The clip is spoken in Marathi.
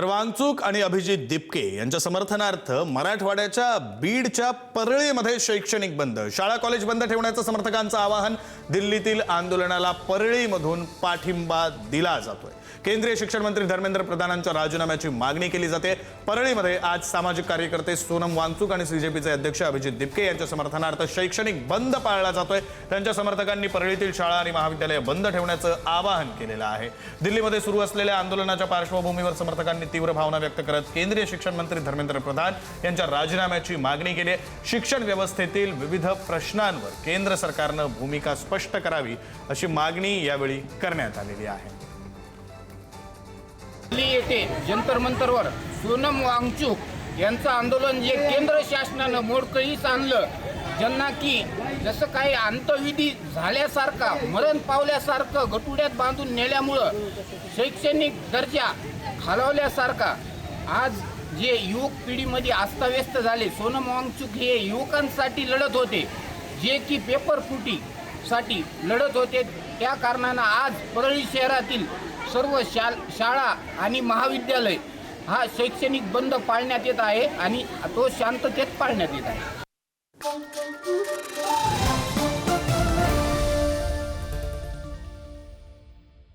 तर वांगचूक आणि अभिजित दिपके यांच्या समर्थनार्थ मराठवाड्याच्या बीडच्या परळीमध्ये शैक्षणिक बंद, शाळा कॉलेज बंद ठेवण्याचं समर्थकांचं आवाहन. दिल्लीतील आंदोलनाला परळीमधून पाठिंबा दिला जातोय. केंद्रीय शिक्षण मंत्री धर्मेंद्र प्रधानांच्या राजीनाम्याची मागणी केली जाते. परळीमध्ये आज सामाजिक कार्यकर्ते सोनम वांगचूक आणि सीजेपीचे अध्यक्ष अभिजित दिपके यांच्या समर्थनार्थ शैक्षणिक बंद पाळला जातोय. त्यांच्या समर्थकांनी परळीतील शाळा आणि महाविद्यालय बंद ठेवण्याचं आवाहन केलेलं आहे. दिल्लीमध्ये सुरू असलेल्या आंदोलनाच्या पार्श्वभूमीवर समर्थकांनी तीव्र भावना व्यक्त करत केंद्रीय शिक्षण मंत्री धर्मेंद्र प्रधान यांच्या राजीनाम्याची मागणी केली आहे. शिक्षण व्यवस्थेतील विविध प्रश्नांवर केंद्र सरकारनं भूमिका स्पष्ट करावी अशी मागणी यावेळी करण्यात आलेली आहे. दिल्ली येथे जंतर मंतरवर सोनम वांगचूक यांचं आंदोलन जे केंद्र शासनानं मोडकळीस आणलं, ज्यांना की जसं काही अंतविधी झाल्यासारखा मरण पावल्यासारखं गटुड्यात बांधून नेल्यामुळं शैक्षणिक दर्जा खालावल्यासारखा आज जे युवक पिढीमध्ये अस्ताव्यस्त झाले. सोनम वांगचूक हे युवकांसाठी लढत होते, जे की पेपर फुटीसाठी लढत होते. त्या कारणानं आज परळी शहरातील सर्व शाळा आणि महाविद्यालय हा शैक्षणिक बंद पाळण्यात येत आहे आणि तो शांततेत पाळण्यात येत आहे.